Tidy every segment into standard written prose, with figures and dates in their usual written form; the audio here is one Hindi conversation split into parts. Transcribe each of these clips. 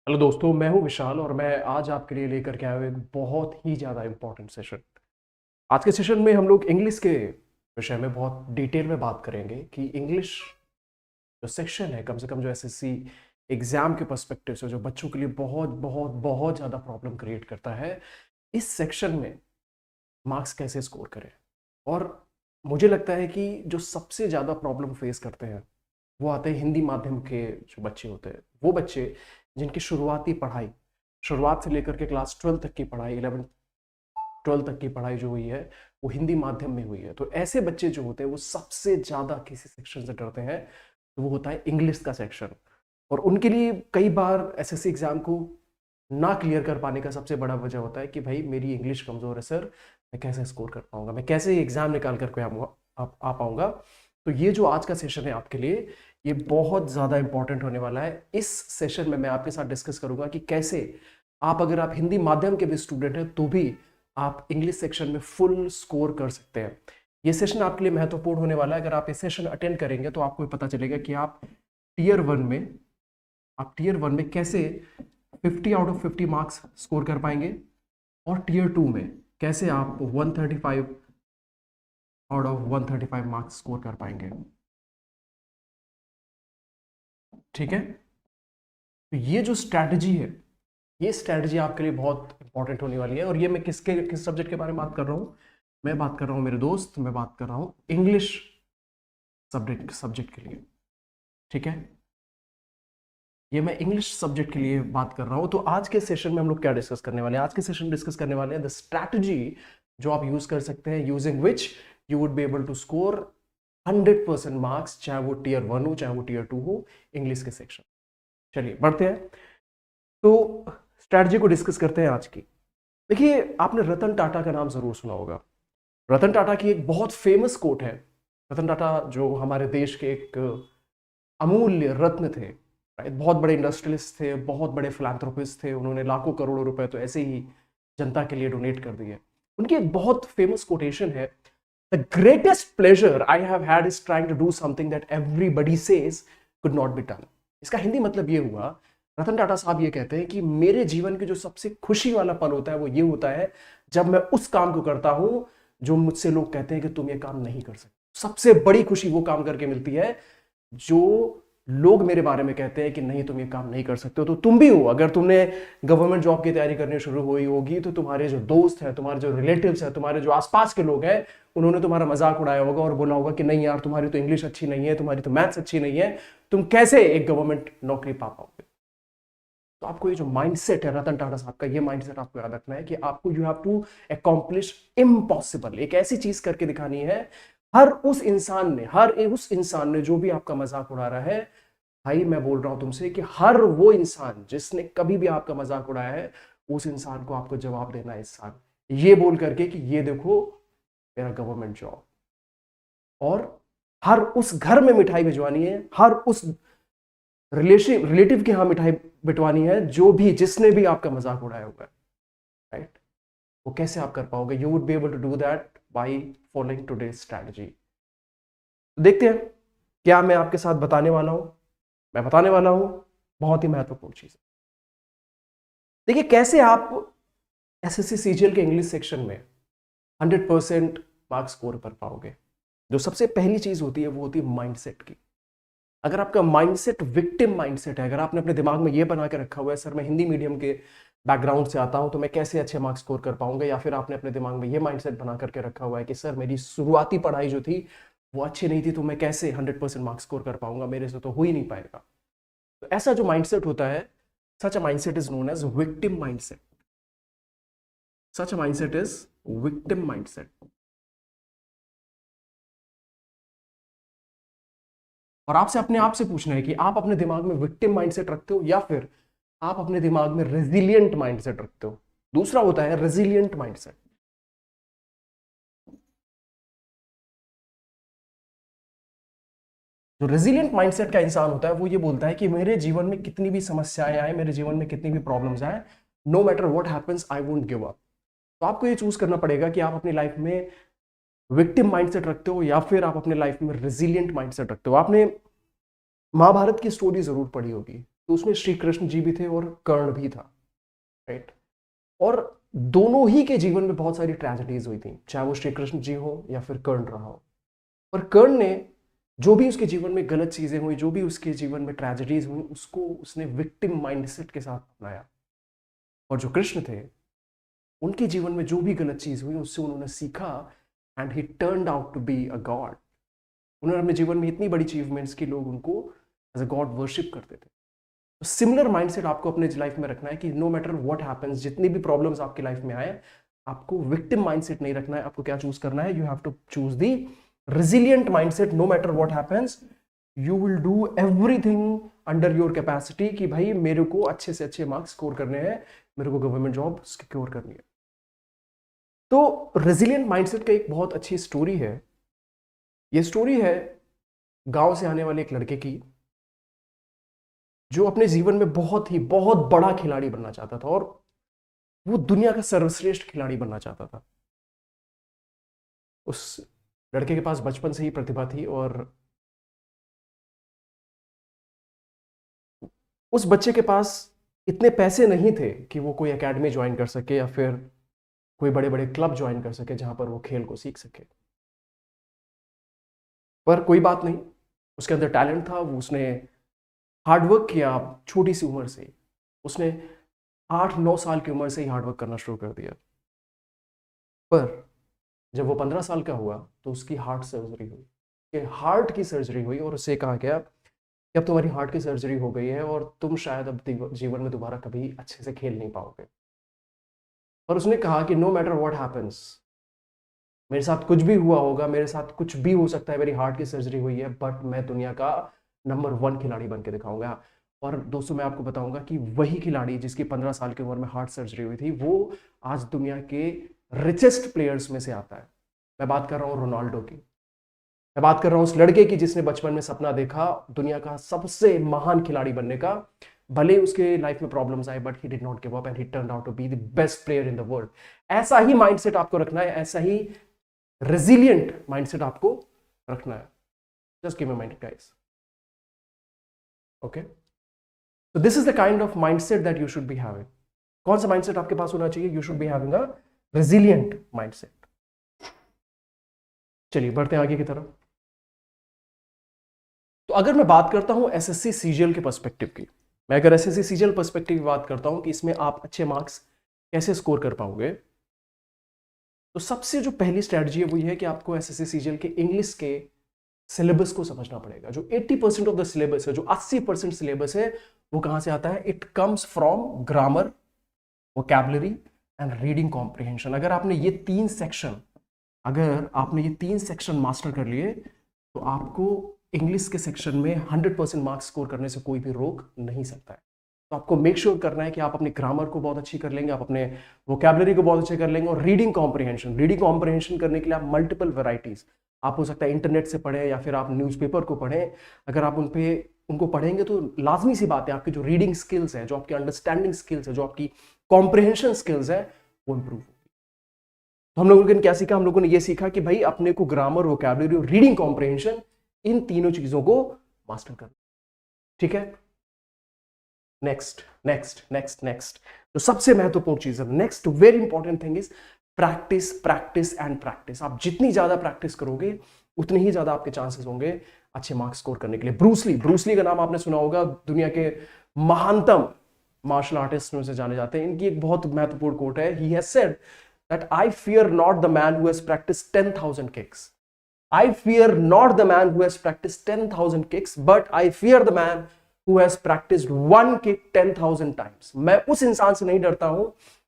हेलो दोस्तों, मैं हूं विशाल और मैं आज आपके लिए लेकर के आया हूं एक बहुत ही ज़्यादा इम्पोर्टेंट सेशन। आज के सेशन में हम लोग इंग्लिश के विषय में बहुत डिटेल में बात करेंगे कि इंग्लिश जो सेक्शन है, कम से कम जो एसएससी एग्जाम के पर्सपेक्टिव से जो बच्चों के लिए बहुत बहुत बहुत ज़्यादा प्रॉब्लम क्रिएट करता है, इस सेक्शन में मार्क्स कैसे स्कोर करें। और मुझे लगता है कि जो सबसे ज़्यादा प्रॉब्लम फेस करते हैं वो आते हैं हिंदी माध्यम के जो बच्चे होते हैं, वो बच्चे जिनकी शुरुआती पढ़ाई, शुरुआत से लेकर के क्लास 12 तक की पढ़ाई, 11 12 तक की पढ़ाई जो हुई है वो हिंदी माध्यम में हुई है। तो ऐसे बच्चे जो होते हैं वो सबसे ज़्यादा किसी सेक्शन से डरते हैं, तो वो होता है इंग्लिश का सेक्शन। और उनके लिए कई बार एसएससी एग्जाम को ना क्लियर कर पाने का सबसे बड़ा वजह होता है कि भाई मेरी इंग्लिश कमज़ोर है सर, मैं कैसे स्कोर कर पाऊंगा, मैं कैसे एग्जाम निकाल करके आ पाऊंगा। तो ये जो आज का सेशन है आपके लिए, ये बहुत ज़्यादा इंपॉर्टेंट होने वाला है। इस सेशन में मैं आपके साथ डिस्कस करूंगा कि कैसे आप, अगर आप हिंदी माध्यम के भी स्टूडेंट हैं तो भी आप इंग्लिश सेक्शन में फुल स्कोर कर सकते हैं। ये सेशन आपके लिए महत्वपूर्ण होने वाला है। अगर आप ये सेशन अटेंड करेंगे तो आपको पता चलेगा कि आप टीयर वन में कैसे 50 आउट ऑफ 50 मार्क्स स्कोर कर पाएंगे, और टीयर टू में कैसे आप 135 आउट ऑफ 135 मार्क्स स्कोर कर पाएंगे। ठीक है, तो ये जो स्ट्रैटेजी है, ये स्ट्रैटेजी आपके लिए बहुत इंपॉर्टेंट होने वाली है। और ये मैं किस सब्जेक्ट के बारे में बात कर रहा हूँ? मैं बात कर रहा हूँ मेरे दोस्त, मैं बात कर रहा हूँ इंग्लिश सब्जेक्ट के लिए। ठीक है, ये मैं इंग्लिश सब्जेक्ट के लिए बात कर रहा हूँ। तो आज के सेशन में हम लोग क्या डिस्कस करने वाले हैं? आज के सेशन डिस्कस करने वाले हैं द स्ट्रैटेजी जो आप यूज कर सकते हैं, using which you would be able to score 100% marks, चाहे वो टीयर 1 हो चाहे वो टीयर 2 हो, इंग्लिश के सेक्शन। चलिए बढ़ते हैं, तो स्ट्रैटेजी को डिस्कस करते हैं आज की। देखिए, आपने रतन टाटा का नाम जरूर सुना होगा। रतन टाटा की एक बहुत फेमस कोट है। रतन टाटा जो हमारे देश के एक अमूल्य रत्न थे, राइट, बहुत बड़े इंडस्ट्रियलिस्ट थे, बहुत बड़े फिलैंथ्रोपिस्ट थे। उन्होंने लाखों करोड़ों रुपए तो ऐसे ही जनता के लिए डोनेट कर दिए। उनकी एक बहुत फेमस कोटेशन है, the greatest pleasure I have had is trying to do something that everybody says could not be done. इसका हिंदी मतलब ये हुआ, रतन टाटा साहब ये कहते हैं कि मेरे जीवन के जो सबसे खुशी वाला पल होता है वो ये होता है जब मैं उस काम को करता हूं जो मुझसे लोग कहते हैं कि तुम ये काम नहीं कर सकते। सबसे बड़ी खुशी वो काम करके मिलती है जो लोग मेरे बारे में कहते हैं कि नहीं, तुम ये काम नहीं कर सकते हो। तो तुम भी हो, अगर तुमने गवर्नमेंट जॉब की तैयारी करनी शुरू हुई होगी तो तुम्हारे जो दोस्त हैं, तुम्हारे जो रिलेटिव्स हैं, तुम्हारे जो आसपास के लोग हैं, उन्होंने तुम्हारा मजाक उड़ाया होगा और बोला होगा कि नहीं यार, तुम्हारी तो इंग्लिश अच्छी नहीं है, तुम्हारी तो मैथ्स अच्छी नहीं है, तुम कैसे एक गवर्नमेंट नौकरी पा पाओगे। तो आपको ये जो माइंडसेट है रतन टाटा साहब का, ये माइंडसेट आपको याद रखना है कि आपको you have to accomplish impossible, एक ऐसी चीज करके दिखानी है। हर उस इंसान ने जो भी आपका मजाक उड़ा रहा है, भाई मैं बोल रहा हूं तुमसे कि हर वो इंसान जिसने कभी भी आपका मजाक उड़ाया है, उस इंसान को आपको जवाब देना है इस साल, ये बोल करके कि ये देखो मेरा गवर्नमेंट जॉब। और हर उस घर में मिठाई भिजवानी है, हर उस रिलेटिव के यहां मिठाई बिटवानी है जो भी, जिसने भी आपका मजाक उड़ाया हुआ है, राइट। वो कैसे आप कर पाओगे? You would be able to do that by following today strategy. देखते हैं क्या मैं आपके साथ बताने वाला हूं। मैं बताने वाला हूं बहुत ही महत्वपूर्ण चीज। देखिए, कैसे आप एसएससी सीजीएल के इंग्लिश सेक्शन में 100% मार्क्स स्कोर कर पाओगे। जो सबसे पहली चीज होती है वो होती है माइंडसेट की। अगर आपका माइंडसेट विक्टिम माइंडसेट है, अगर आपने अपने दिमाग में ये बना के रखा हुआ है सर मैं हिंदी मीडियम के बैकग्राउंड से आता हूं तो मैं कैसे अच्छे मार्क्स स्कोर कर पाऊंगा, या फिर आपने अपने दिमाग में ये माइंडसेट बना करके रखा हुआ है कि सर मेरी शुरुआती पढ़ाई जो थी वो अच्छी नहीं थी तो मैं कैसे 100% मार्क्स स्कोर कर पाऊंगा, मेरे से तो हो ही नहीं पाएगा। तो ऐसा जो माइंडसेट होता है, such a mindset is known as victim mindset. Such a mindset is victim mindset. और आपसे अपने आप से पूछना है कि आप अपने दिमाग में विक्टिम माइंडसेट रखते हो या फिर आप अपने दिमाग में रेजिलियंट माइंडसेट रखते हो। दूसरा होता है रेजिलियंट माइंडसेट। जो रेजिलियंट माइंडसेट का इंसान होता है वो ये बोलता है कि मेरे जीवन में कितनी भी समस्याएं आए, मेरे जीवन में कितनी भी प्रॉब्लम्स आए, no matter what happens I won't give up. तो आपको ये चूज करना पड़ेगा कि आप अपनी लाइफ में विक्टिम माइंडसेट रखते हो या फिर आप अपने लाइफ में रेजिलियंट माइंडसेट रखते हो। आपने महाभारत की स्टोरी जरूर पढ़ी होगी। तो उसमें श्री कृष्ण जी भी थे और कर्ण भी था, राइट। और दोनों ही के जीवन में बहुत सारी ट्रेजेडीज हुई थी, चाहे वो श्री कृष्ण जी हो या फिर कर्ण रहा हो। पर कर्ण ने जो भी उसके जीवन में गलत चीजें हुई, जो भी उसके जीवन में ट्रेजेडीज हुई, उसको उसने विक्टिम माइंडसेट के साथ अपनाया। और जो कृष्ण थे, उनके जीवन में जो भी गलत चीज हुई उससे उन्होंने सीखा, and he turned out to be a god. उन्होंने अपने जीवन में इतनी बड़ी अचीवमेंट्स की लोग उनको एज अ गॉड वर्शिप करते थे। तो सिमिलर माइंडसेट आपको अपने लाइफ में रखना है कि नो मैटर व्हाट हैपेंस, जितनी भी प्रॉब्लम्स आपकी लाइफ में आए, आपको विक्टिम माइंडसेट नहीं रखना है। आपको क्या चूज करना है? You have to choose the resilient mindset. No matter what happens, you will do everything under your capacity कि भाई मेरे को अच्छे से अच्छे मार्क्स स्कोर करने हैं, मेरे को गवर्नमेंट जॉब सिक्योर करनी है। तो रेजिलियंट माइंडसेट का एक बहुत अच्छी स्टोरी है। ये स्टोरी है गांव से आने वाले एक लड़के की, जो अपने जीवन में बहुत बड़ा खिलाड़ी बनना चाहता था, और वो दुनिया का सर्वश्रेष्ठ खिलाड़ी बनना चाहता था। उस लड़के के पास बचपन से ही प्रतिभा थी, और उस बच्चे के पास इतने पैसे नहीं थे कि वो कोई एकेडमी ज्वाइन कर सके या फिर कोई बड़े बड़े क्लब ज्वाइन कर सके जहां पर वो खेल को सीख सके। पर कोई बात नहीं, उसके अंदर टैलेंट था। वो उसने हार्डवर्क किया छोटी सी उम्र से। उसने 8-9 साल की उम्र से ही हार्डवर्क करना शुरू कर दिया। पर जब वो 15 साल का हुआ तो उसकी हार्ट सर्जरी हुई। हार्ट की सर्जरी हुई और उसे कहा गया कि अब तुम्हारी हार्ट की सर्जरी हो गई है और तुम शायद अब जीवन में दोबारा कभी अच्छे से खेल नहीं पाओगे। और उसने कहा कि नो मैटर व्हाट हैपेंस, मेरे साथ कुछ भी हुआ होगा, मेरे साथ कुछ भी हो सकता है, मेरी हार्ट की सर्जरी हुई है, बट मैं दुनिया का नंबर 1 खिलाड़ी बन के दिखाऊंगा। और दोस्तों, मैं आपको बताऊंगा कि वही खिलाड़ी जिसकी 15 साल की उम्र में हार्ट सर्जरी हुई थी, वो आज दुनिया के रिचेस्ट प्लेयर्स में से आता है। मैं बात कर रहा हूँ रोनाल्डो की। मैं बात कर रहा हूं उस लड़के की जिसने बचपन में सपना देखा दुनिया का सबसे महान खिलाड़ी बनने का। भले उसके लाइफ में प्रॉब्लम्स आए, but he did not give up and he turned out to be the best player in the world. ऐसा ही माइंडसेट आपको रखना है, ऐसा ही रेजिलियंट माइंडसेट आपको रखना है। Just give me mind guys. Okay, so this is the kind of mindset that you should be having. कौन सा माइंडसेट आपके पास होना चाहिए? You should be having a resilient mindset. चलिए बढ़ते हैं आगे की तरफ। तो अगर मैं बात करता हूं एसएससी सीजीएल के पर्सपेक्टिव की, मैं अगर एसएससी सीजीएल पर्सपेक्टिव की बात करता हूं कि इसमें आप अच्छे मार्क्स कैसे स्कोर कर पाओगे, तो सबसे जो पहली स्ट्रेटजी है वो ये है कि आपको एसएससी सीजीएल के इंग्लिश के सिलेबस को समझना पड़ेगा। जो 80% ऑफ द सिलेबस है, जो 80% सिलेबस है, वो कहां से आता है? It comes from grammar, vocabulary and reading comprehension. अगर आपने ये तीन सेक्शन मास्टर कर लिए, तो आपको इंग्लिश के सेक्शन में 100% मार्क्स स्कोर करने से कोई भी रोक नहीं सकता है। तो आपको मेक श्योर करना है कि आप अपनी ग्रामर को बहुत अच्छी कर लेंगे, आप अपने वोकैबुलरी को बहुत अच्छे कर लेंगे, और रीडिंग कॉम्प्रिहेंशन करने के लिए आप मल्टीपल वेराइटीज, आप हो सकता है इंटरनेट से पढ़ें या फिर आप न्यूज़पेपर को पढ़ें। अगर आप उनको पढ़ेंगे तो लाजमी सी बात है आपकी जो रीडिंग स्किल्स है, जो आपकी अंडरस्टैंडिंग स्किल्स है, जो आपकी कॉम्प्रिहेंशन स्किल्स है, वो इंप्रूव होगी। तो हम लोगों ने क्या सीखा? हम लोगों ने ये सीखा कि भाई अपने को ग्रामर, वोकैबुलरी और रीडिंग कॉम्प्रिहेंशन, इन तीनों चीजों को मास्टर करना। ठीक है, नेक्स्ट जो सबसे महत्वपूर्ण चीज है, next very important thing is practice and practice. आप जितनी ज्यादा प्रैक्टिस करोगे उतने ही ज्यादा आपके चांसेस होंगे अच्छे मार्क्स स्कोर करने के लिए। ब्रूसली का नाम आपने सुना होगा, दुनिया के महानतम मार्शल आर्टिस्ट में से जाने जाते हैं। इनकी एक बहुत महत्वपूर्ण कोट है, he has said that I fear not the man who has practised 10,000 kicks, I fear not the man who has practiced 10,000 kicks, but I fear the man who has practiced one kick 10,000 times. मैं उस इंसान से नहीं डरता हूं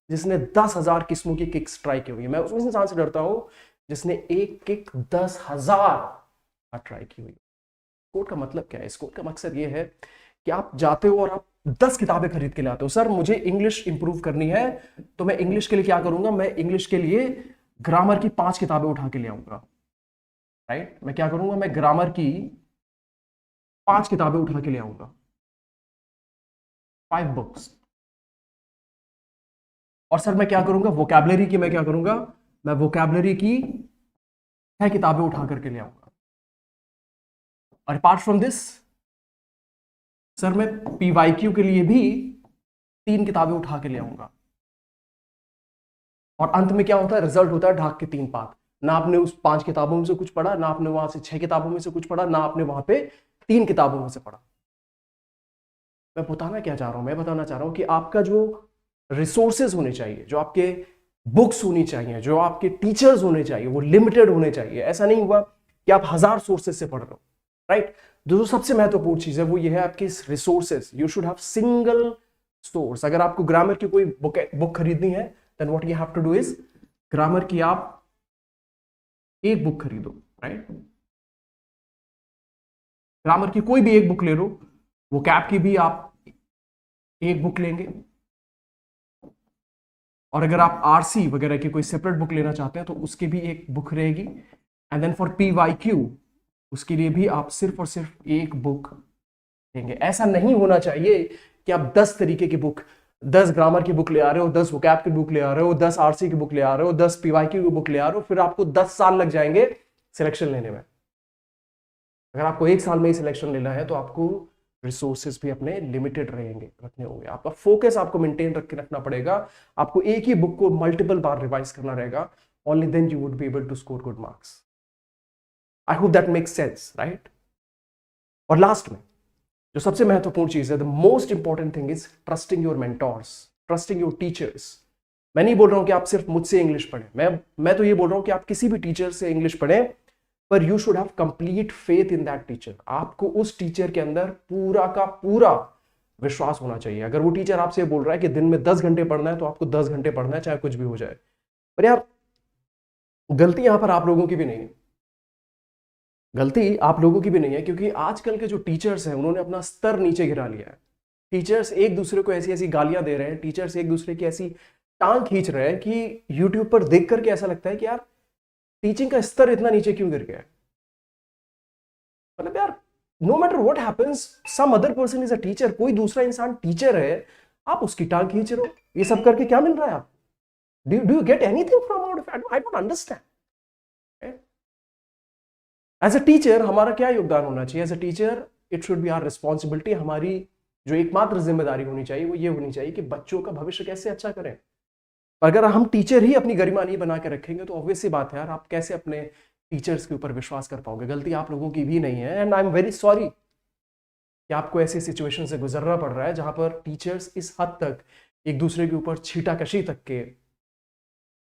जिसने 10,000 किस्मों की किक्स ट्राई की हुई है। मैं उस इंसान से डरता हूं जिसने एक किक 10,000 ट्राई की हुई है। कोट का मतलब क्या है? इस कोट का मकसद ये है कि आप जाते हो और आप 10 किताबें खरीद के लाते हो। सर मुझे इंग्लिश इंप्रूव करनी है, तो मैं इंग्लिश के लिए क्या करूंगा? मैं इंग्लिश के लिए ग्रामर की 5 किताबें उठा के ले आऊंगा, राइट? मैं क्या करूंगा? मैं ग्रामर की 5 किताबें उठा के ले आऊंगा, 5 बुक्स। और सर मैं क्या करूंगा? वोकैबुलरी की मैं क्या करूंगा? मैं वोकैबुलरी की 6 किताबें उठा करके ले आऊंगा। और अपार्ट फ्रॉम दिस सर मैं PYQ के लिए भी 3 किताबें उठा के ले आऊंगा, और अंत में क्या होता है, रिजल्ट होता है ढाक के 3 पात। ना आपने उस 5 किताबों में से कुछ पढ़ा, ना आपने वहां से 6 किताबों में से कुछ पढ़ा, ना आपने वहां पे 3 किताबों में से पढ़ा। मैं बताना क्या चाह रहा हूं, मैं बताना चाह रहा हूं कि आपका जो रिसोर्सेज होने चाहिए, जो आपके बुक्स होनी चाहिए, जो आपके टीचर्स होने चाहिए, वो लिमिटेड होने चाहिए। ऐसा नहीं हुआ कि आप 1000 सोर्सेज से पढ़ रहे हो, राइट। जो सबसे महत्वपूर्ण चीज है वो ये है आपके resources. You should have single source. अगर आपको ग्रामर की कोई बुक खरीदनी है, then what you have to do is, grammar की आप एक बुक खरीदो, राइट। ग्रामर की कोई भी एक बुक ले लो, वो कैप की भी आप एक बुक लेंगे, और अगर आप आरसी वगैरह की कोई सेपरेट बुक लेना चाहते हैं तो उसकी भी एक बुक रहेगी। एंड देन फॉर PYQ उसके लिए भी आप सिर्फ और सिर्फ एक बुक लेंगे। ऐसा नहीं होना चाहिए कि आप 10 तरीके की बुक, 10 ग्रामर की बुक ले आ रहे हो, 10 वोकैब की बुक ले आ रहे हो, 10 आरसी की बुक ले आ रहे हो, 10 PYQ की बुक ले आ रहे हो, फिर आपको 10 साल लग जाएंगे सिलेक्शन लेने में। अगर आपको 1 साल में ही सिलेक्शन लेना है तो आपको रिसोर्सेज भी अपने लिमिटेड रहेंगे, रखने होंगे। आपका फोकस आपको मेंटेन रख के रखना पड़ेगा। आपको एक ही बुक को मल्टीपल बार रिवाइज करना रहेगा। Only then you would be able to score good marks. I hope that makes sense, right. और लास्ट में जो सबसे महत्वपूर्ण चीज है, the most important thing is trusting your mentors, trusting your teachers. मैं नहीं बोल रहा हूं कि आप सिर्फ मुझसे इंग्लिश पढ़ें, मैं तो ये बोल रहा हूं कि आप किसी भी टीचर से इंग्लिश पढ़ें, पर you should have complete faith in that teacher. आपको उस टीचर के अंदर पूरा का पूरा विश्वास होना चाहिए। अगर वो टीचर आपसे बोल रहा है कि दिन में 10 घंटे पढ़ना है, तो आपको 10 घंटे पढ़ना है, चाहे कुछ भी हो जाए। पर यार गलती यहां पर आप लोगों की भी नहीं है, गलती आप लोगों की भी नहीं है, क्योंकि आजकल के जो टीचर्स हैं उन्होंने अपना स्तर नीचे गिरा लिया है। टीचर्स एक दूसरे को ऐसी ऐसी गालियां दे रहे हैं, टीचर्स एक दूसरे की ऐसी टांग खींच रहे हैं कि यूट्यूब पर देख करके ऐसा लगता है कि यार टीचिंग का स्तर इतना नीचे क्यों गिर गया है। मतलब यार, no matter what happens, some other person is a teacher. कोई दूसरा इंसान टीचर है, आप उसकी टांग खींच रहे हो। ये सब करके क्या मिल रहा है आप? Do you get anything from out of it? I don't understand. As a teacher हमारा क्या योगदान होना चाहिए? As a teacher it should be our responsibility. हमारी जो एकमात्र जिम्मेदारी होनी चाहिए वो ये होनी चाहिए कि बच्चों का भविष्य कैसे अच्छा करें। अगर हम टीचर ही अपनी गरिमा नहीं बना के रखेंगे तो ऑब्वियस सी बात है यार, आप कैसे अपने टीचर्स के ऊपर विश्वास कर पाओगे? गलती आप लोगों की भी नहीं है, and I am very sorry कि आपको ऐसी सिचुएशन से गुजरना पड़ रहा है जहां पर टीचर्स इस हद तक एक दूसरे के ऊपर छीटाकशी तक के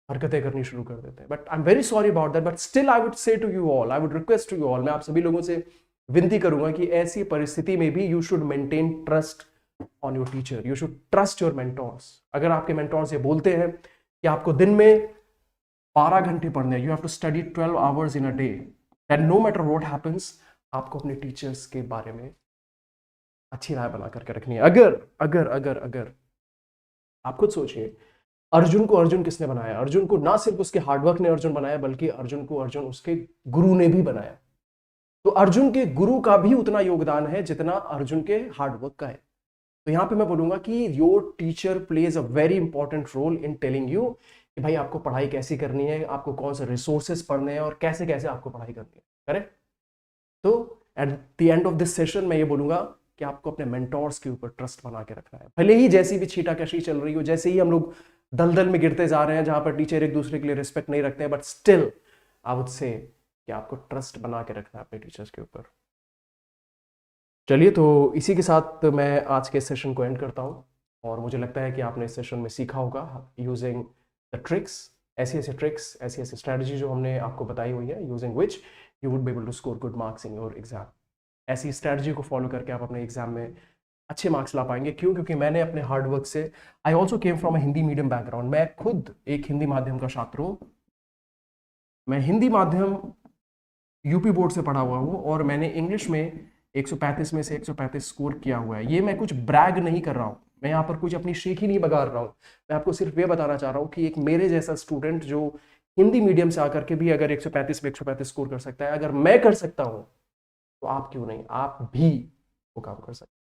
हरकतें करनी शुरू कर देते हैं। But I am very sorry about that, but still I would say to you all, I would request to you all, मैं आप सभी लोगों से विनती करूंगा कि ऐसी परिस्थिति में भी you should maintain trust on your teacher. You should trust your mentors. अगर आपके मेंटोर्स ये बोलते हैं कि आपको दिन में 12 घंटे पढ़ने हैं, you have to study 12 hours in a day, then no matter what happens, आपको अपने टीचर्स के बारे में अच्छी राय बना करके रखनी है। अगर अगर अगर अगर आप खुद सोचिए, अर्जुन को अर्जुन किसने बनाया? अर्जुन को ना सिर्फ उसके हार्डवर्क ने अर्जुन बनाया, बल्कि अर्जुन को अर्जुन उसके गुरु ने भी बनाया। तो अर्जुन के गुरु का भी उतना योगदान है जितना अर्जुन के हार्डवर्क का है। तो यहां पे मैं बोलूंगा कि your teacher plays a very important role in telling you कि भाई आपको पढ़ाई कैसी करनी है, आपको कौन से रिसोर्सेस पढ़ने हैं, और कैसे कैसे आपको पढ़ाई करनी है, करेक्ट। तो at the end of this session मैं ये बोलूंगा कि आपको अपने मेंटोर्स के ऊपर ट्रस्ट बना के रखना है। भले ही जैसी भी छीटाकशी चल रही हो, जैसे ही हम लोग दलदल में गिरते जा रहे हैं जहां पर टीचर एक दूसरे के लिए रिस्पेक्ट नहीं रखते हैं, बट स्टिल आई वुड से कि आपको ट्रस्ट बना के रखना है अपने टीचर्स के ऊपर। चलिए, तो इसी के साथ मैं आज के सेशन को एंड करता हूँ, और मुझे लगता है कि आपने इस सेशन में सीखा होगा यूजिंग द ट्रिक्स, ऐसी ऐसी ट्रिक्स, ऐसी ऐसी स्ट्रैटेजी जो हमने आपको बताई हुई है, using which you would be able to score good marks in your exam. ऐसी स्ट्रैटेजी को फॉलो करके आप अपने एग्जाम में अच्छे मार्क्स ला पाएंगे। क्यों? क्योंकि मैंने अपने हार्डवर्क से, I also came from a Hindi medium background, मैं खुद एक हिंदी माध्यम का छात्र हूँ। मैं हिंदी माध्यम यूपी बोर्ड से पढ़ा हुआ हूँ, और मैंने इंग्लिश में 135 में से 135 स्कोर किया हुआ है। ये मैं कुछ ब्रैग नहीं कर रहा हूँ, मैं यहाँ पर कुछ अपनी शीख ही नहीं बगाड़ रहा हूँ। मैं आपको सिर्फ ये बताना चाह रहा हूँ कि एक मेरे जैसा स्टूडेंट जो हिंदी मीडियम से आकर के भी अगर 135 में 135 स्कोर कर सकता है, अगर मैं कर सकता हूँ तो आप क्यों नहीं, आप भी वो काम कर सकते हैं।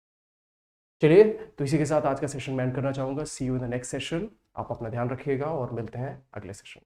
चलिए, तो इसी के साथ आज का सेशन मैं एंड करना चाहूंगा। See you in the next session. आप अपना ध्यान रखिएगा और मिलते हैं अगले सेशन।